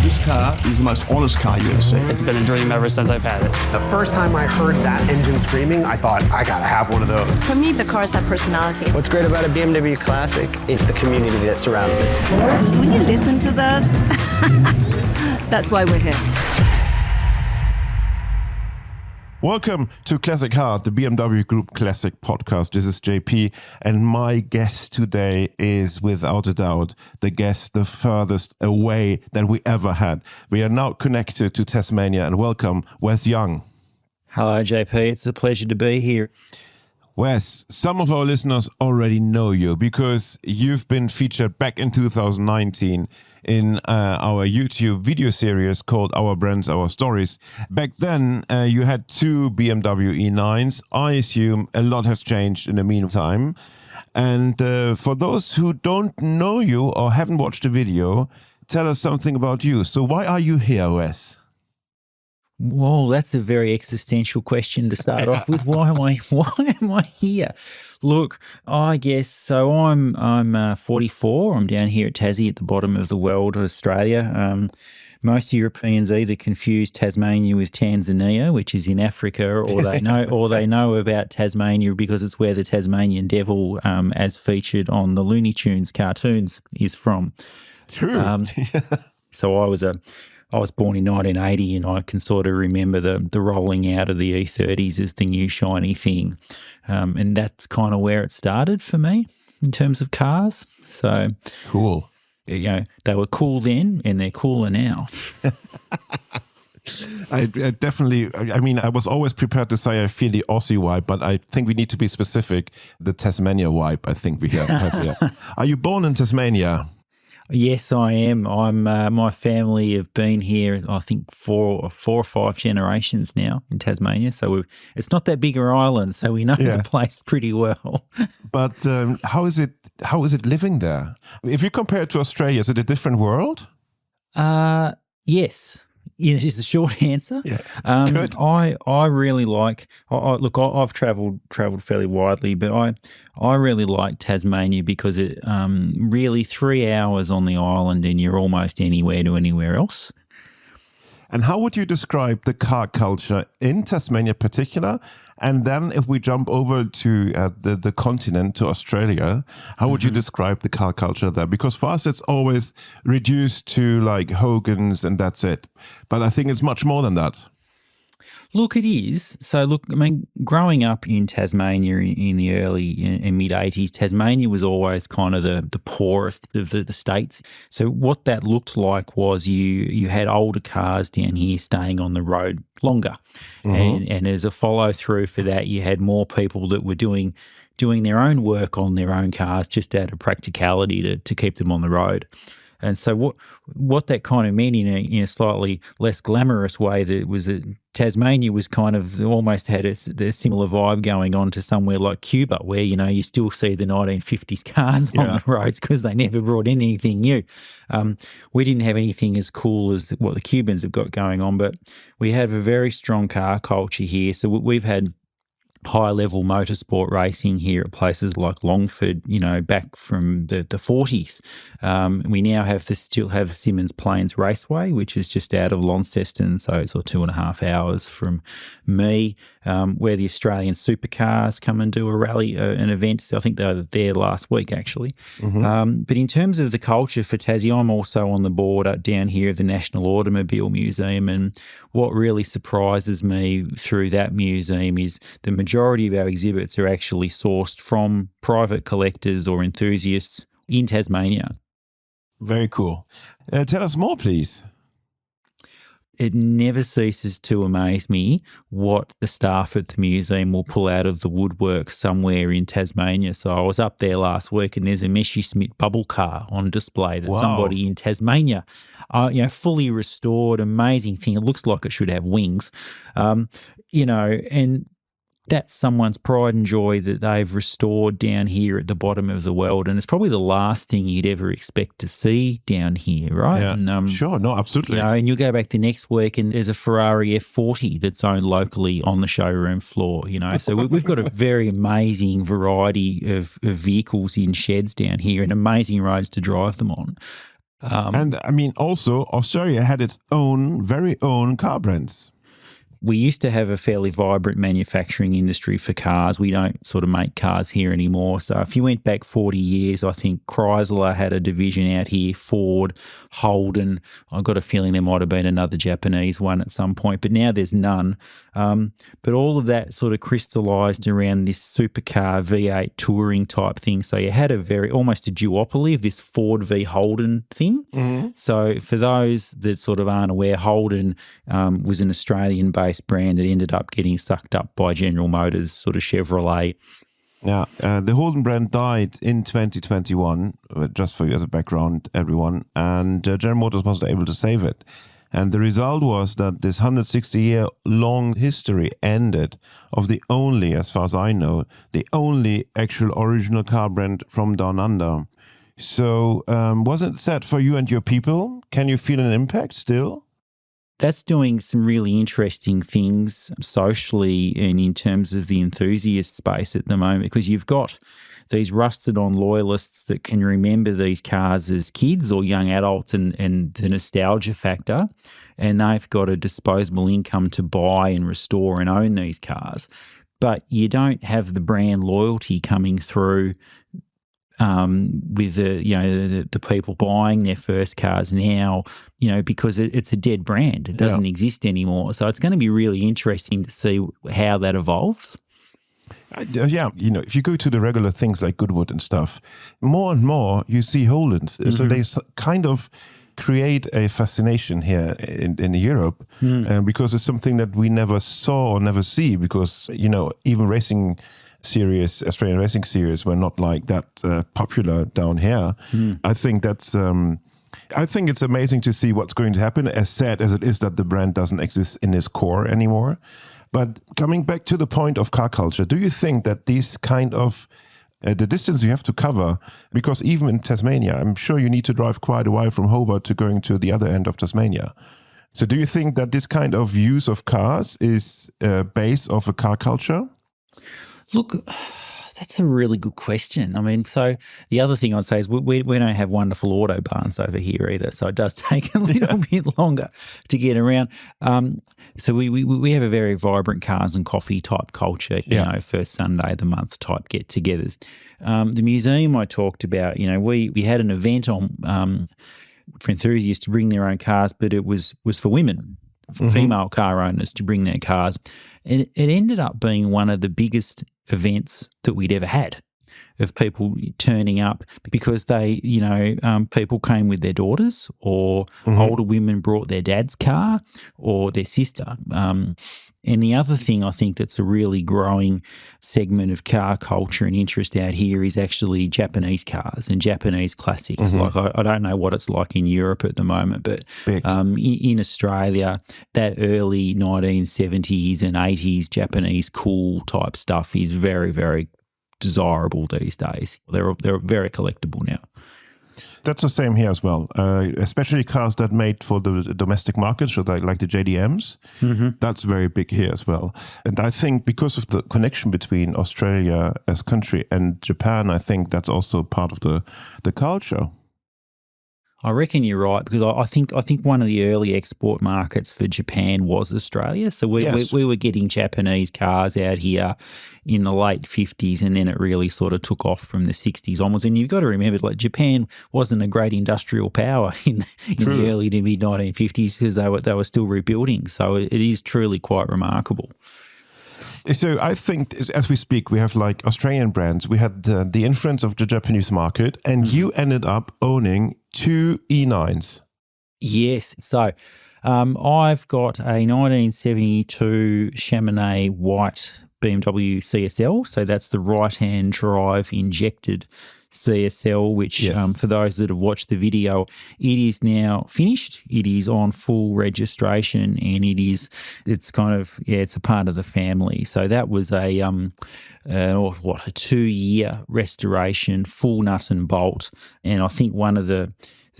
This car is the most honest car you ever see. It's been a dream ever since I've had it. The first time I heard that engine screaming, I thought, I gotta have one of those. For me, the cars have personality. What's great about a BMW Classic is the community that surrounds it. When you listen to that, that's why we're here. Welcome to Classic Heart, the BMW Group Classic podcast. This is JP, and my guest today is, without a doubt, the guest the furthest away that we ever had. We are now connected to Tasmania, and welcome, Wes Young. Hello, JP. It's a pleasure to be here. Wes, some of our listeners already know you because you've been featured back in 2019 in our YouTube video series called Our Brands, Our Stories. Back then, you had two BMW E9s. I assume a lot has changed in the meantime. And for those who don't know you or haven't watched the video, tell us something about you. So why are you here, Wes? Well, that's a very existential question to start off with. Why am I here? Look, I guess so. I'm 44. I'm down here at Tassie at the bottom of the world, Australia. Most Europeans either confuse Tasmania with Tanzania, which is in Africa, or they know about Tasmania because it's where the Tasmanian devil, as featured on the Looney Tunes cartoons, is from. True. So I was born in 1980, and I can sort of remember the rolling out of the E30s as the new shiny thing. And that's kind of where it started for me in terms of cars. So Cool. You know, they were cool then and they're cooler now. I definitely, I mean, I was always prepared to say I feel the Aussie vibe, but I think we need to be specific. The Tasmania vibe, I think we have. Are you born in Tasmania? Yes, I am. My family have been here, I think, four or five generations now in Tasmania. So it's not that big an island, so we know the place pretty well. But how is it living there? If you compare it to Australia, is it a different world? Yes. Yes, is the short answer. Yeah. Good. I really like. Look, I've travelled fairly widely, but I really like Tasmania because it really 3 hours on the island and you're almost anywhere to anywhere else. And how would you describe the car culture in Tasmania in particular? And then if we jump over to the continent, to Australia, how would you describe the car culture there? Because for us, it's always reduced to like Hogan's and that's it. But I think it's much more than that. Look, it is. So, look, I mean, growing up in Tasmania in the early and mid-'80s, Tasmania was always kind of the poorest of the states. So what that looked like was you had older cars down here staying on the road longer. Mm-hmm. And as a follow-through for that, you had more people that were doing their own work on their own cars just out of practicality to keep them on the road. And so what that kind of meant in a slightly less glamorous way that Tasmania was kind of almost had a similar vibe going on to somewhere like Cuba, where, you know, you still see the 1950s cars on the roads because they never brought in anything new. We didn't have anything as cool as what the Cubans have got going on, but we have a very strong car culture here. So we've had high-level motorsport racing here at places like Longford, you know, back from the 40s. We now still have Symmons Plains Raceway, which is just out of Launceston, so it's 2.5 hours from me, where the Australian supercars come and do a rally, an event. I think they were there last week, actually. Mm-hmm. But in terms of the culture for Tassie, I'm also on the board down here of the National Automobile Museum, and what really surprises me through that museum is the majority of our exhibits are actually sourced from private collectors or enthusiasts in Tasmania. Very cool. Tell us more, please. It never ceases to amaze me what the staff at the museum will pull out of the woodwork somewhere in Tasmania. So I was up there last week and there's a Messerschmitt bubble car on display that somebody in Tasmania, fully restored, amazing thing. It looks like it should have wings, and that's someone's pride and joy that they've restored down here at the bottom of the world. And it's probably the last thing you'd ever expect to see down here, right? Yeah, and, sure. No, absolutely. And you'll go back the next week and there's a Ferrari F40 that's owned locally on the showroom floor, So we've got a very amazing variety of vehicles in sheds down here and amazing roads to drive them on. And I mean, also, Australia had its very own car brands. We used to have a fairly vibrant manufacturing industry for cars. We don't sort of make cars here anymore. So if you went back 40 years, I think Chrysler had a division out here, Ford, Holden. I've got a feeling there might have been another Japanese one at some point, but now there's none. But all of that sort of crystallised around this supercar V8 touring type thing. So you had almost a duopoly of this Ford v Holden thing. Mm-hmm. So for those that sort of aren't aware, Holden was an Australian-based brand that ended up getting sucked up by General Motors, sort of Chevrolet. Yeah, the Holden brand died in 2021, just for you as a background, everyone, and General Motors wasn't able to save it. And the result was that this 160-year-long history ended of the only, as far as I know, the only actual original car brand from Down Under. So wasn't it sad for you and your people? Can you feel an impact still? That's doing some really interesting things socially and in terms of the enthusiast space at the moment, because you've got these rusted-on loyalists that can remember these cars as kids or young adults and the nostalgia factor, and they've got a disposable income to buy and restore and own these cars. But you don't have the brand loyalty coming through with the people buying their first cars now, because it's a dead brand. It doesn't exist anymore. So it's going to be really interesting to see how that evolves. If you go to the regular things like Goodwood and stuff, more and more you see Holdens. Mm-hmm. So they kind of create a fascination here in Europe because it's something that we never saw or never see because, even Australian racing series were not like that popular down here. I think I think it's amazing to see what's going to happen, as sad as it is that the brand doesn't exist in its core anymore. But coming back to the point of car culture, do you think that these kind of the distance you have to cover, because even in Tasmania, I'm sure you need to drive quite a while from Hobart to going to the other end of Tasmania. So do you think that this kind of use of cars is base of a car culture? Look, that's a really good question. I mean, so the other thing I'd say is we don't have wonderful autobahns over here either, so it does take a little bit longer to get around. So we have a very vibrant cars and coffee type culture, first Sunday of the month type get-togethers. The museum I talked about, we had an event on for enthusiasts to bring their own cars, but it was for women, for female car owners to bring their cars. And it ended up being one of the biggest events that we'd ever had of people turning up because they, people came with their daughters or older women brought their dad's car or their sister. And the other thing I think that's a really growing segment of car culture and interest out here is actually Japanese cars and Japanese classics. Like I don't know what it's like in Europe at the moment, but in Australia, that early 1970s and 80s Japanese cool type stuff is very, very desirable these days. They're very collectible now. That's the same here as well, especially cars that made for the domestic market, so like the JDMs. That's very big here as well. And I think because of the connection between Australia as a country and Japan, I think that's also part of the culture. I reckon you're right because I think one of the early export markets for Japan was Australia. So we were getting Japanese cars out here in the late 50s, and then it really sort of took off from the 60s onwards. And you've got to remember, like Japan wasn't a great industrial power in the early to mid 1950s because they were still rebuilding. So it is truly quite remarkable. So I think as we speak, we have like Australian brands. We had the influence of the Japanese market, and you ended up owning 2 E9s. Yes. So I've got a 1972 Chamonix white BMW CSL. So that's the right-hand drive injected CSL, which for those that have watched the video, it is now finished. It is on full registration, and it's a part of the family. So that was a 2-year restoration, full nut and bolt. And I think one of the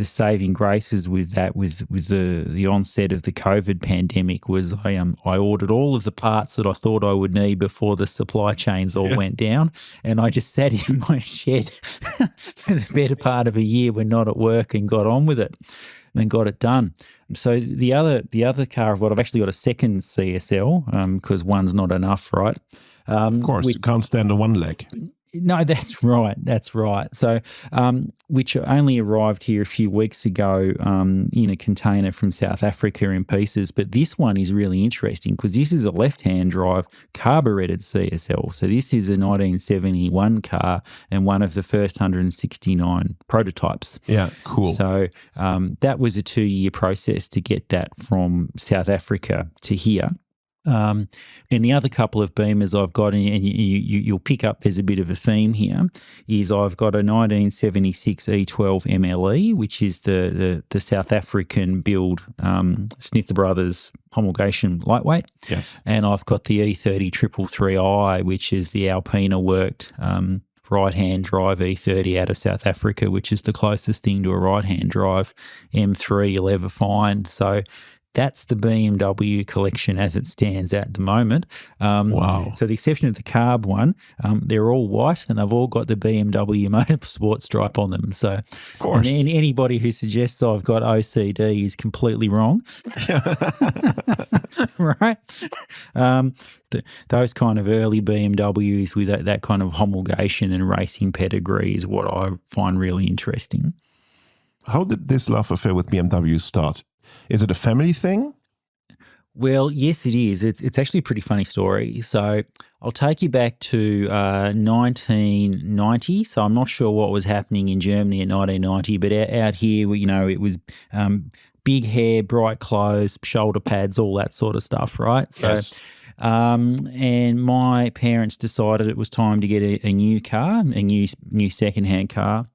saving graces with that, with the onset of the COVID pandemic, was I ordered all of the parts that I thought I would need before the supply chains all went down, and I just sat in my shed for the better part of a year when not at work and got on with it and got it done. So the other car I've actually got a second CSL because one's not enough, right? Of course, you can't stand on one leg. No, that's right. That's right. So, which only arrived here a few weeks ago in a container from South Africa in pieces. But this one is really interesting because this is a left-hand drive carburetted CSL. So this is a 1971 car and one of the first 169 prototypes. Yeah, cool. So that was a 2-year process to get that from South Africa to here. And the other couple of Beamers I've got, and you'll pick up there's a bit of a theme here, is I've got a 1976 E12 MLE, which is the South African build Snitzer Brothers homologation lightweight. Yes. And I've got the E30 333i, which is the Alpina worked right-hand drive E30 out of South Africa, which is the closest thing to a right-hand drive M3 you'll ever find. So that's the BMW collection as it stands at the moment. Wow. So the exception of the carb one, they're all white and they've all got the BMW motorsport stripe on them. So of course. Anybody who suggests I've got OCD is completely wrong. Right? Those kind of early BMWs with that kind of homologation and racing pedigree is what I find really interesting. How did this love affair with BMW start? Is it a family thing? Well, yes, it is. It's actually a pretty funny story. So I'll take you back to 1990. So I'm not sure what was happening in Germany in 1990, but out here, it was big hair, bright clothes, shoulder pads, all that sort of stuff, right? So, yes. And my parents decided it was time to get a new car, a new secondhand car.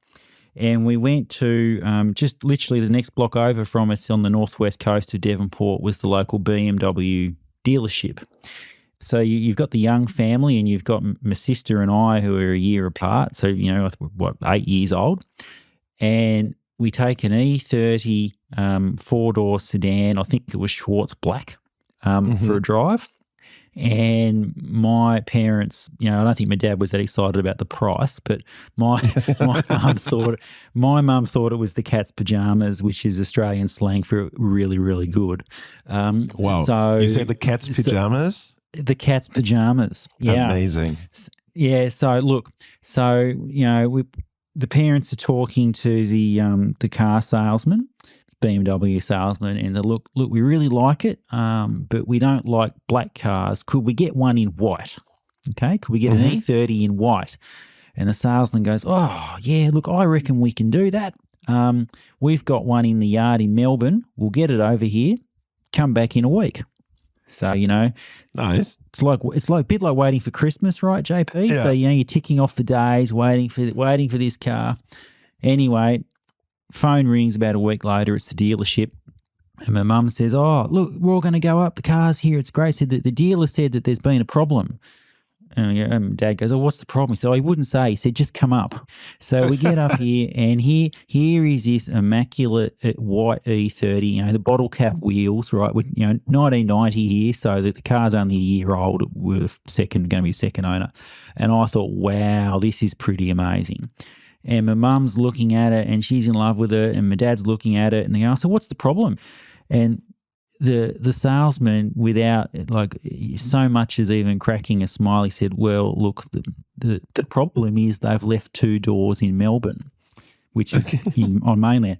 And we went to just literally the next block over from us on the northwest coast of Devonport was the local BMW dealership. So you've got the Young family and you've got my sister and I who are a year apart. So, 8 years old. And we take an E30 four-door sedan, I think it was Schwartz Black, for a drive. And my parents, I don't think my dad was that excited about the price, but my mum thought it was the cat's pajamas, which is Australian slang for really, really good. Wow! So you said the cat's pajamas? The cat's pajamas. Yeah, amazing. Yeah. So look, the parents are talking to the car salesman. BMW salesman, and they look, we really like it, but we don't like black cars. Could we get one in white? Okay, could we get an E30 in white? And the salesman goes, oh, yeah, look, I reckon we can do that. We've got one in the yard in Melbourne. We'll get it over here, come back in a week. So, nice. It's like a bit like waiting for Christmas, right, JP? Yeah. So, you're ticking off the days, waiting for this car. Anyway, phone rings about a week later. It's the dealership. And my mum says, oh, look, we're all going to go up. The car's here. It's great. Said that the dealer said that there's been a problem. And Dad goes, oh, what's the problem? So he wouldn't say. He said, just come up. So we get up here, and here is this immaculate white E30, the bottle cap wheels, right? With 1990 here, so that the car's only a year old. We're going to be second owner. And I thought, wow, this is pretty amazing. And my mum's looking at it and she's in love with it, and my dad's looking at it and they go, so what's the problem? And the salesman, without so much as even cracking a smile, he said, well, look, the problem is they've left 2 doors in Melbourne, which is on mainland.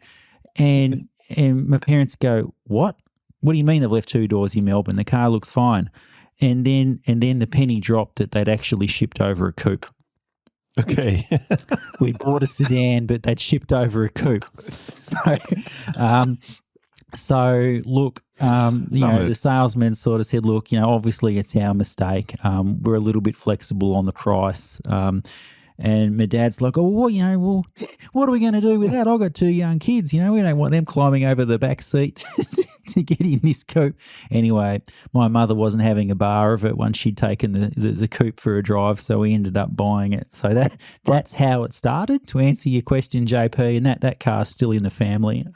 And my parents go, what? What do you mean they've left 2 doors in Melbourne? The car looks fine. And then the penny dropped that they'd actually shipped over a coupe. Okay. We bought a sedan, but they'd shipped over a coupe. So look, the salesman sort of said, look, obviously it's our mistake. We're a little bit flexible on the price. And my dad's like, oh, well, what are we going to do with that? I've got 2 young kids, we don't want them climbing over the back seat to get in this coupe. Anyway, my mother wasn't having a bar of it once she'd taken the coupe for a drive, so we ended up buying it. So that's how it started, to answer your question, JP, and that car's still in the family.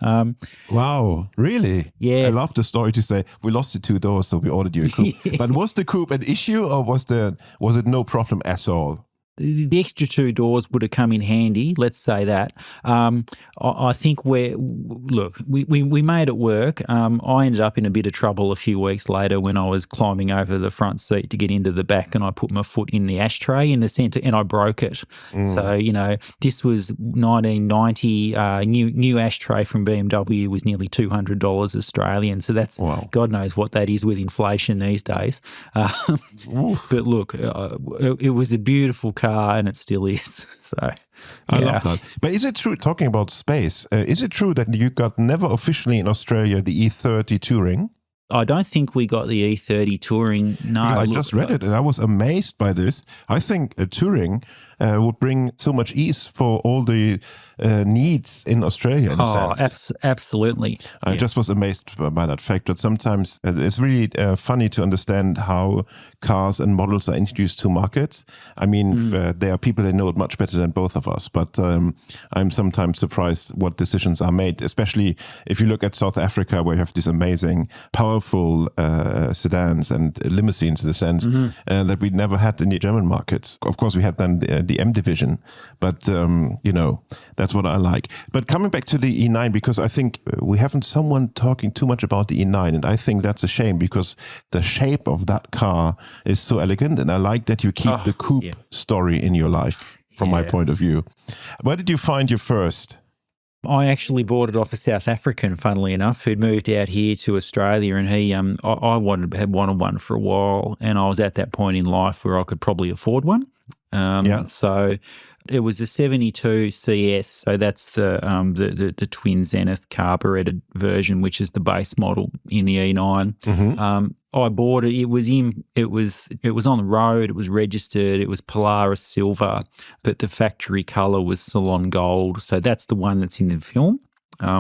Wow, really? Yeah. I love the story to say we lost the 2 doors, so we ordered you a coupe. Yeah. But was the coupe an issue, or was it no problem at all? The extra 2 doors would have come in handy, let's say that. I think we made it work. I ended up in a bit of trouble a few weeks later when I was climbing over the front seat to get into the back, and I put my foot in the ashtray in the centre and I broke it. So, this was 1990. New ashtray from BMW was nearly $200 Australian. So that's, wow. God knows what that is with inflation these days. But look, it was a beautiful car, and it still is. So I love that. But is it true, talking about space, is it true that you got never officially in Australia the E30 Touring? I don't think we got the E30 Touring. No, I just read it and I was amazed by this. I think a Touring would bring so much ease for all the needs in Australia, in a sense. Absolutely. I just was amazed by that fact that sometimes it's really funny to understand how cars and models are introduced to markets. I mean, there are people that know it much better than both of us, but I'm sometimes surprised what decisions are made, especially if you look at South Africa, where you have these amazing, powerful sedans and limousines, in a sense, that we never had in the German markets. Of course, we had then the M division, but, that's what I like. But coming back to the E9, because I think we haven't someone talking too much about the E9, and I think that's a shame because the shape of that car is so elegant, and I like that you keep the coupe story in your life, from my point of view. Where did you find your first? I actually bought it off a South African, funnily enough, who'd moved out here to Australia, and he, I had wanted one for a while, and I was at that point in life where I could probably afford one. So it was a 72 CS, so that's the twin Zenith carburetted version, which is the base model in the E9. I bought it. It was on the road. It was registered. It was Polaris silver, but the factory color was Salon gold. So that's the one that's in the film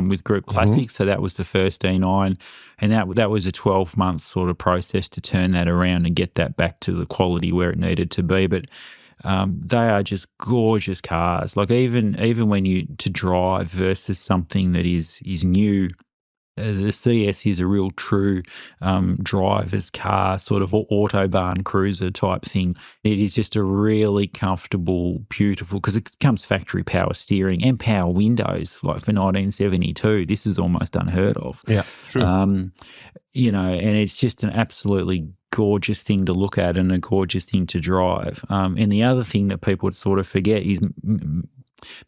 with Group Classics. So that was the first E9, and that was a 12-month sort of process to turn that around and get that back to the quality where it needed to be. But they are just gorgeous cars. Like even when you to drive versus something that is new. The CS is a real true driver's car, sort of autobahn cruiser type thing. It is just a really comfortable, beautiful, because it comes factory power steering and power windows, like for 1972. This is almost unheard of. Yeah, true. And it's just an absolutely gorgeous thing to look at and a gorgeous thing to drive. And the other thing that people would sort of forget is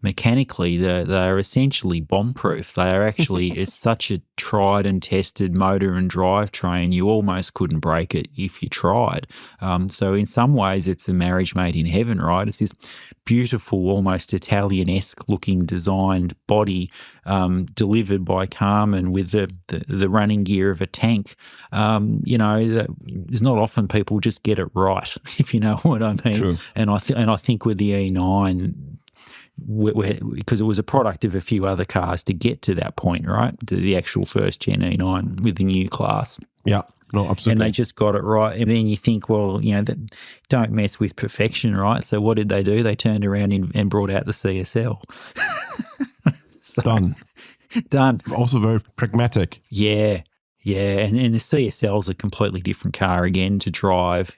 mechanically, they are essentially bomb-proof. They are actually it's such a tried and tested motor and drivetrain, you almost couldn't break it if you tried. So in some ways, it's a marriage made in heaven, right? It's this beautiful, almost Italian-esque looking designed body delivered by Carmen with the running gear of a tank. There's not often people just get it right, if you know what I mean. True. And I think with the E9, because it was a product of a few other cars to get to that point, right? To the actual first gen E9 with the new class. Yeah, no, absolutely. And they just got it right. And then you think, well, don't mess with perfection, right? So what did they do? They turned around and brought out the CSL. Done. Also very pragmatic. Yeah. Yeah, and the CSL is a completely different car again to drive,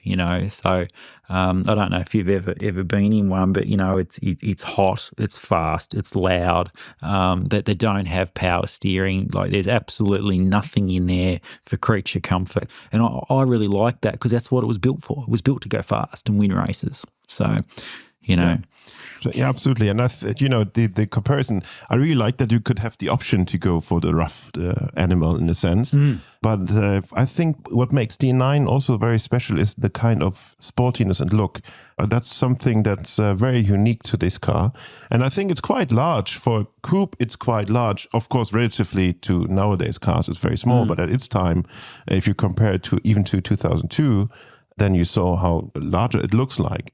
So I don't know if you've ever been in one, but it's hot, it's fast, it's loud. That they don't have power steering. Like there's absolutely nothing in there for creature comfort, and I really like that because that's what it was built for. It was built to go fast and win races. So, Yeah. So, yeah, absolutely. And the comparison, I really like that you could have the option to go for the rough animal in a sense. But I think what makes D9 also very special is the kind of sportiness and look. That's something that's very unique to this car. And I think it's quite large. For a coupe, it's quite large. Of course, relatively to nowadays cars, it's very small. But at its time, if you compare it to even to 2002, then you saw how larger it looks like.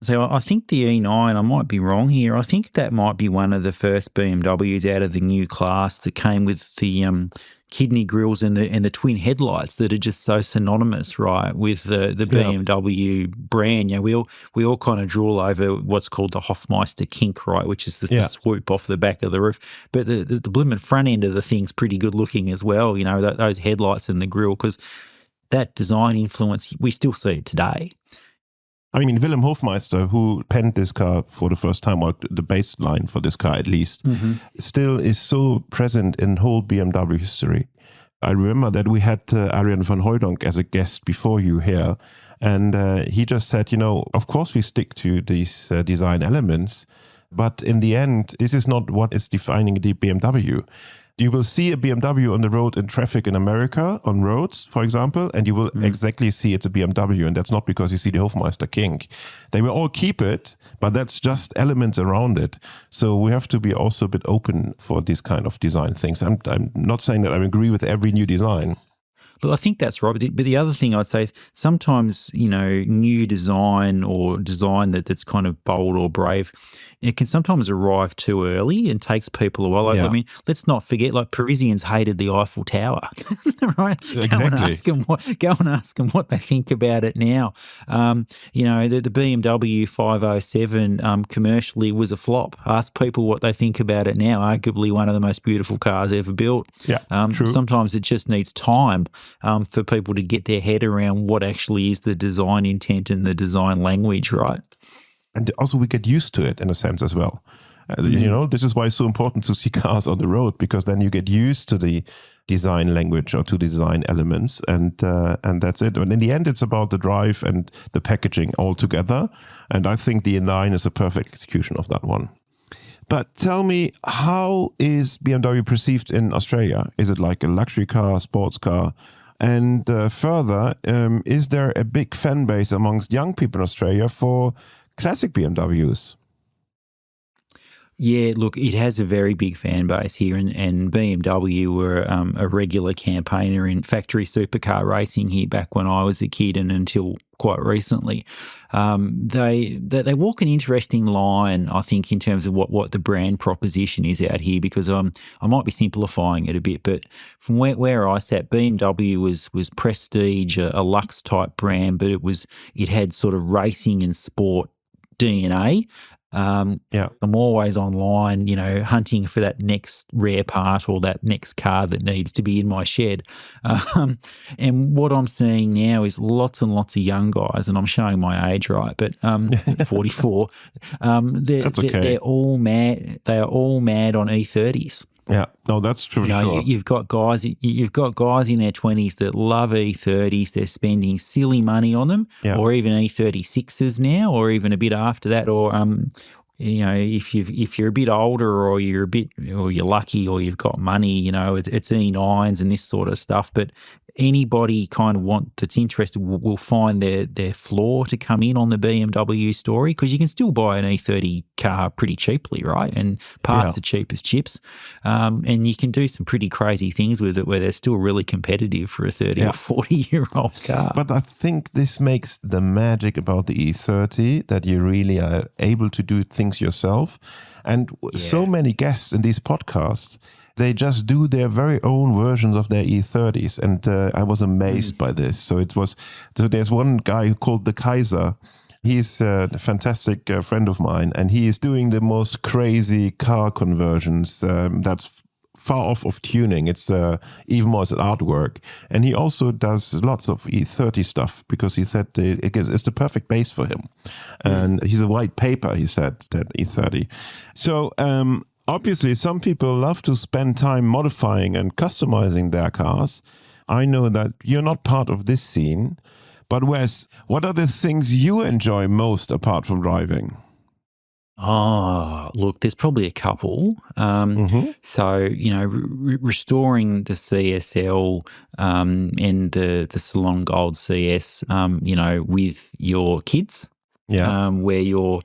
So I think the E9, I might be wrong here. I think that might be one of the first BMWs out of the new class that came with the kidney grills and the twin headlights that are just so synonymous, right, with the BMW brand. You know, we all kind of drool over what's called the Hofmeister kink, right, which is the swoop off the back of the roof. But the blooming front end of the thing's pretty good looking as well. You know, those headlights and the grill, because that design influence, we still see it today. I mean, Willem Hofmeister, who penned this car for the first time, or the baseline for this car at least, still is so present in whole BMW history. I remember that we had Arjen van Hooydonk as a guest before you here, and he just said, you know, of course we stick to these design elements, but in the end, this is not what is defining the BMW. You will see a BMW on the road in traffic in America, on roads, for example, and you will exactly see it's a BMW, and that's not because you see the Hofmeister kink. They will all keep it, but that's just elements around it. So we have to be also a bit open for these kind of design things. I'm not saying that I agree with every new design. Look, I think that's right. But the other thing I'd say is sometimes, you know, new design or design that's kind of bold or brave, it can sometimes arrive too early and takes people a while. Like, I mean, let's not forget, like, Parisians hated the Eiffel Tower, right? Exactly. Go and ask them what they think about it now. You know, the BMW 507 commercially was a flop. Ask people what they think about it now. Arguably one of the most beautiful cars ever built. Yeah, true. Sometimes it just needs time for people to get their head around what actually is the design intent and the design language, right? And also we get used to it in a sense as well. You know, this is why it's so important to see cars on the road, because then you get used to the design language or to design elements, and that's it. And in the end, it's about the drive and the packaging all together. And I think the E9 is a perfect execution of that one. But tell me, how is BMW perceived in Australia? Is it like a luxury car, sports car? And further, is there a big fan base amongst young people in Australia for classic BMWs? Yeah, look, it has a very big fan base here, and BMW were a regular campaigner in factory supercar racing here back when I was a kid and until quite recently. They walk an interesting line, I think, in terms of what the brand proposition is out here, because I might be simplifying it a bit, but from where I sat, BMW was prestige, a luxe type brand, but it had sort of racing and sport DNA. I'm always online, you know, hunting for that next rare part or that next car that needs to be in my shed. And what I'm seeing now is lots and lots of young guys, and I'm showing my age, right? But 44. They're all mad. They are all mad on E30s. Yeah, no, that's true. You know, sure. You've got guys in their 20s that love E30s. They're spending silly money on them, or even E36s now, or even a bit after that. Or you know, if you're a bit older, or you're lucky, or you've got money, you know, it's E9s and this sort of stuff. But anybody kind of that's interested will find their flaw to come in on the BMW story, because you can still buy an E30 car pretty cheaply, right? And parts are cheap as chips. And you can do some pretty crazy things with it where they're still really competitive for a 30 or 40-year-old car. But I think this makes the magic about the E30, that you really are able to do things yourself. And so many guests in these podcasts, they just do their very own versions of their E30s, and I was amazed by this. So there's one guy called the Kaiser. He's a fantastic friend of mine, and he is doing the most crazy car conversions. That's far off of tuning. It's even more as an artwork, and he also does lots of E30 stuff, because he said it's the perfect base for him. And he's a white paper, he said, that E30. So obviously, some people love to spend time modifying and customizing their cars. I know that you're not part of this scene, but Wes, what are the things you enjoy most apart from driving? Oh, look, there's probably a couple. So, you know, restoring the CSL and the Salon Gold CS, you know, with your kids. Yeah. where you're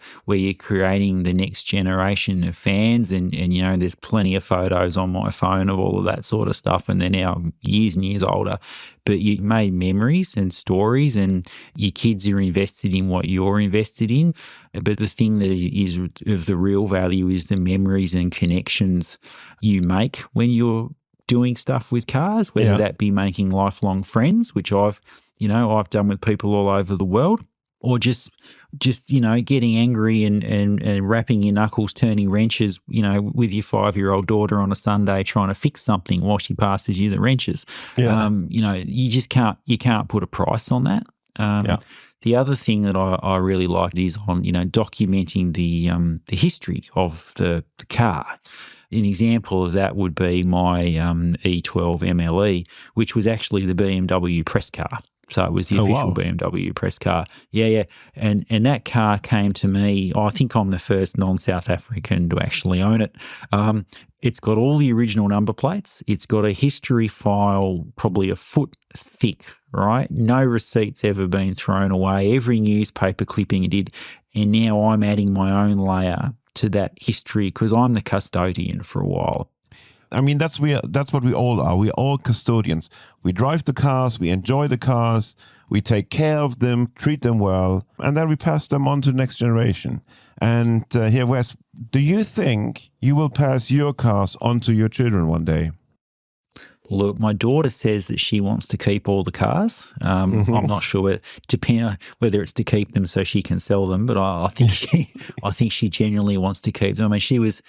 creating the next generation of fans, and you know, there's plenty of photos on my phone of all of that sort of stuff, and they're now years and years older. But you made memories and stories, and your kids are invested in what you're invested in. But the thing that is of the real value is the memories and connections you make when you're doing stuff with cars, whether that be making lifelong friends, which I've done with people all over the world, or just you know, getting angry and rapping your knuckles, turning wrenches, you know, with your 5-year-old daughter on a Sunday trying to fix something while she passes you the wrenches. Yeah. You know, you can't put a price on that. The other thing that I really liked is on, you know, documenting the history of the car. An example of that would be my E12 MLE, which was actually the BMW press car. So it was the official BMW press car. Yeah. And that car came to me, I think I'm the first non-South African to actually own it. It's got all the original number plates. It's got a history file probably a foot thick, right? No receipts ever been thrown away. Every newspaper clipping it did. And now I'm adding my own layer to that history because I'm the custodian for a while. I mean, that's what we all are. We're all custodians. We drive the cars, we enjoy the cars, we take care of them, treat them well, and then we pass them on to the next generation. And here, Wes, do you think you will pass your cars on to your children one day? Look, my daughter says that she wants to keep all the cars. I'm not sure whether it's to keep them so she can sell them, but I think she genuinely wants to keep them. I mean, she was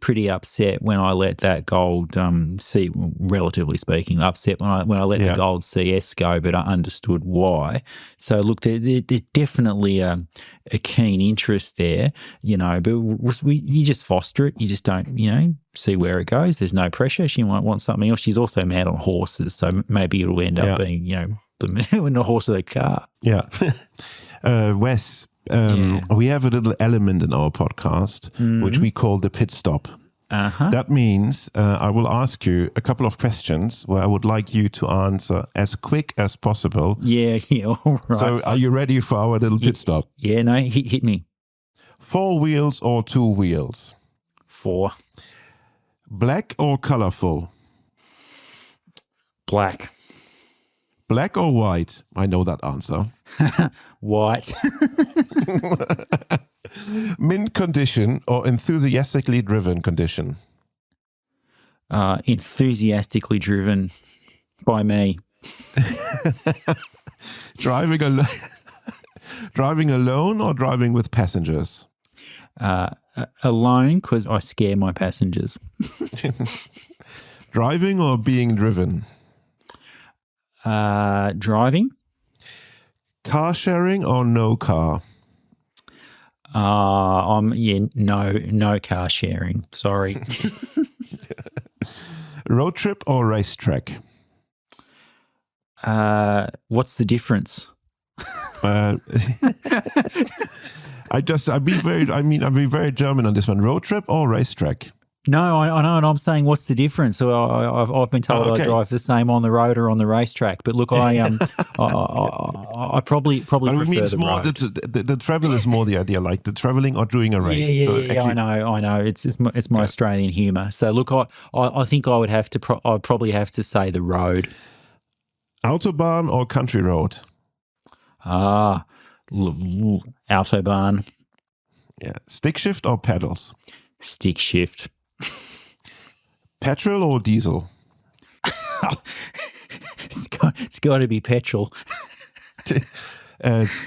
pretty upset when I let that gold relatively speaking, upset when I let the gold CS go, but I understood why. So look, there's definitely a keen interest there, you know, but you just foster it. You just don't, you know, see where it goes. There's no pressure. She might want something else. She's also mad on horses, so maybe it'll end up being, you know, the horse of the car. Yeah. Wes, we have a little element in our podcast which we call the pit stop. That means I will ask you a couple of questions where I would like you to answer as quick as possible. Yeah, all right. So are you ready for our little pit stop? Yeah, no, hit me. 4 wheels or 2 wheels? 4. Black or colorful? Black. Black or white? I know that answer. White. Mint condition or enthusiastically driven condition? Enthusiastically driven by me. Driving alone or driving with passengers? Alone, because I scare my passengers. Driving or being driven? Driving. Car sharing or no car? No car sharing. Sorry. Road trip or racetrack? What's the difference? I'll be very German on this one. Road trip or racetrack? No, I know, and I'm saying what's the difference? So I've been told I drive the same on the road or on the racetrack. But look, I probably prefer the more road. The travel is more the idea, like the traveling or doing a race. Yeah, I know. It's my Australian humour. So look, I think I would have to. I'd probably have to say the road. Autobahn or country road? Autobahn. Yeah. Stick shift or pedals? Stick shift. Petrol or diesel? It's got to be petrol.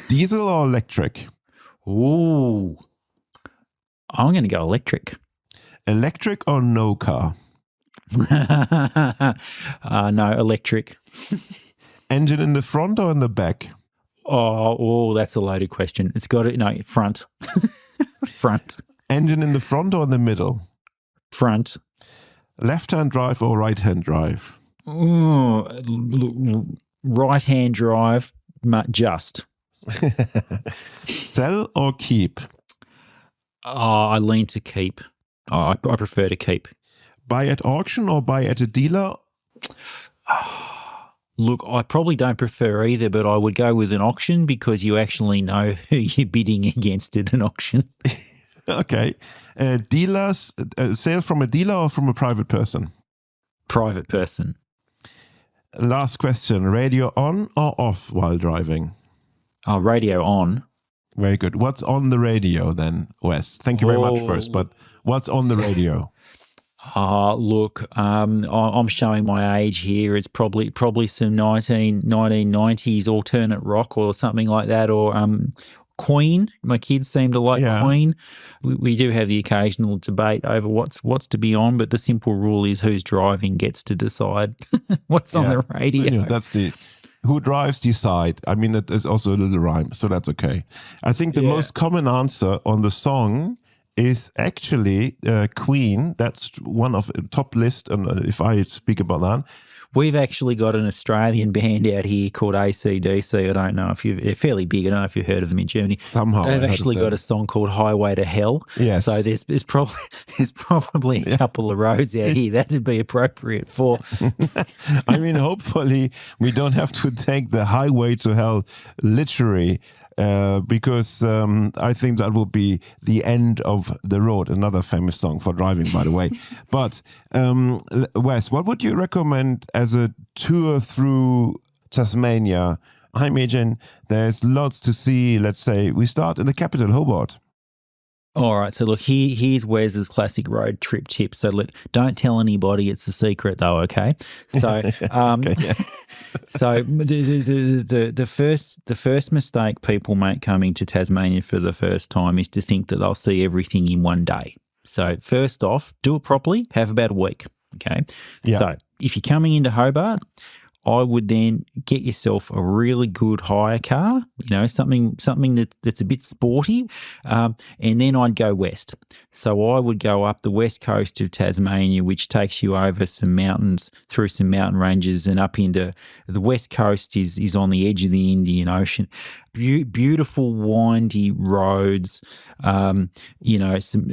Diesel or electric? Ooh. I'm going to go electric. Electric or no car? No, electric. Engine in the front or in the back? Oh, that's a loaded question. It's got to, front. Front. Engine in the front or in the middle? Front. Left-hand drive or right-hand drive? Right-hand drive, just. Sell or keep? I lean to keep. I prefer to keep. Buy at auction or buy at a dealer? Look, I probably don't prefer either, but I would go with an auction because you actually know who you're bidding against at an auction. Okay. Dealers, sale from a dealer or from a private person? Private person. Last question. Radio on or off while driving? Oh, radio on. Very good. What's on the radio then, Wes? Thank you very much Oh. first, but what's on the radio? Look, I'm showing my age here. It's probably some 1990s alternate rock or something like that, or Queen. My kids seem to like Queen. We do have the occasional debate over what's to be on, but the simple rule is who's driving gets to decide what's on the radio. Yeah, that's the who drives decide. I mean, that is also a little rhyme, so that's okay. I think the most common answer on the song is actually Queen. That's one of the top list, if I speak about that. We've actually got an Australian band out here called AC/DC. I don't know if they're fairly big. I don't know if you've heard of them in Germany. Somehow they've actually got a song called Highway to Hell. Yes. So there's probably a couple of roads out here that'd be appropriate for. I mean, hopefully we don't have to take the highway to hell literally. Because I think that would be the end of the road. Another famous song for driving, by the way. But Wes, what would you recommend as a tour through Tasmania? I imagine there's lots to see. Let's say we start in the capital, Hobart. All right, so look, here's Wes's classic road trip tip. So look, don't tell anybody, it's a secret though, okay? So, so the first mistake people make coming to Tasmania for the first time is to think that they'll see everything in one day. So first off, do it properly, have about a week, okay? Yeah. So if you're coming into Hobart, I would then get yourself a really good hire car, something that's a bit sporty, and then I'd go west. So I would go up the west coast of Tasmania, which takes you over some mountains, through some mountain ranges, and up into the west coast is on the edge of the Indian Ocean. Beautiful windy roads, a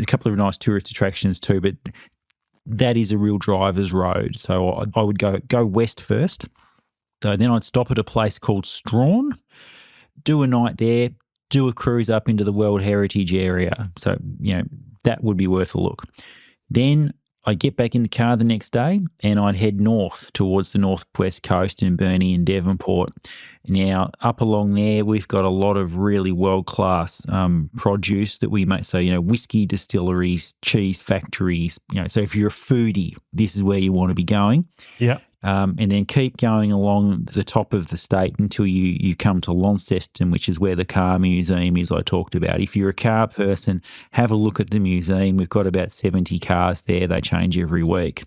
couple of nice tourist attractions too, but that is a real driver's road. So I would go west first. So then I'd stop at a place called Strawn, do a night there, do a cruise up into the World Heritage area. So, that would be worth a look. Then I'd get back in the car the next day and I'd head north towards the northwest coast in Burnie and Devonport. Now, up along there, we've got a lot of really world-class produce that we make. So, whiskey distilleries, cheese factories. So if you're a foodie, this is where you want to be going. Yeah. And then keep going along the top of the state until you come to Launceston, which is where the car museum is I talked about. If you're a car person, have a look at the museum. We've got about 70 cars there. They change every week.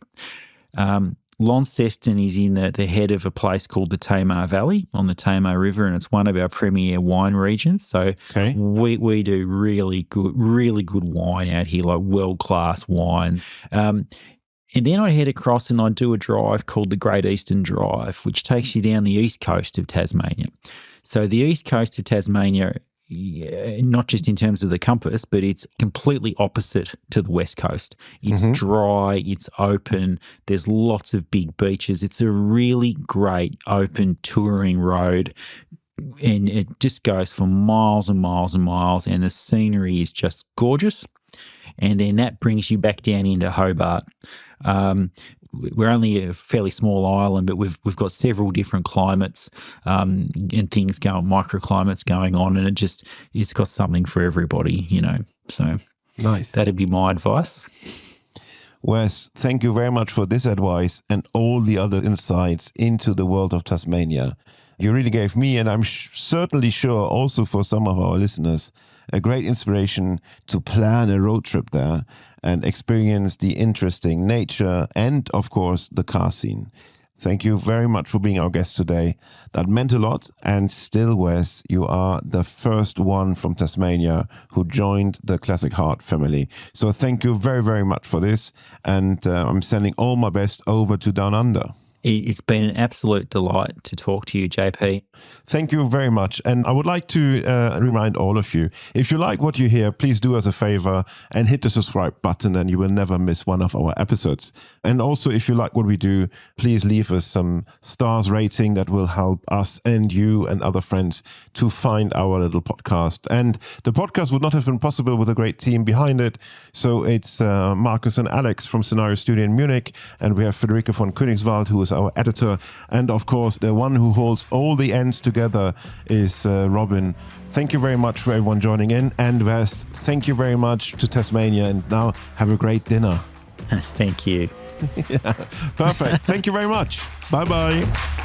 Launceston is in the head of a place called the Tamar Valley on the Tamar River, and it's one of our premier wine regions. So we do really good wine out here, like world-class wine. And then I'd head across and I'd do a drive called the Great Eastern Drive, which takes you down the east coast of Tasmania. So the east coast of Tasmania, not just in terms of the compass, but it's completely opposite to the west coast. It's dry, it's open, there's lots of big beaches. It's a really great open touring road. And it just goes for miles and miles and miles, and the scenery is just gorgeous. And then that brings you back down into Hobart. We're only a fairly small island, but we've got several different climates and things microclimates going on, and it's got something for everybody, So nice. That'd be my advice. Wes, thank you very much for this advice and all the other insights into the world of Tasmania. You really gave me, and I'm certainly sure also for some of our listeners, a great inspiration to plan a road trip there and experience the interesting nature and, of course, the car scene. Thank you very much for being our guest today. That meant a lot. And still, Wes, you are the first one from Tasmania who joined the Classic Heart family. So thank you very, very much for this. And I'm sending all my best over to Down Under. It's been an absolute delight to talk to you, JP. Thank you very much. And I would like to remind all of you, if you like what you hear, please do us a favor and hit the subscribe button and you will never miss one of our episodes. And also, if you like what we do, please leave us some stars rating that will help us and you and other friends to find our little podcast. And the podcast would not have been possible with a great team behind it. So it's Marcus and Alex from Scenario Studio in Munich, and we have Federica von Königswald, who is our editor, and of course the one who holds all the ends together is Robin. Thank you very much for everyone joining in, and Wes, thank you very much to Tasmania, and now have a great dinner. Thank you. Yeah, perfect. Thank you very much. Bye bye.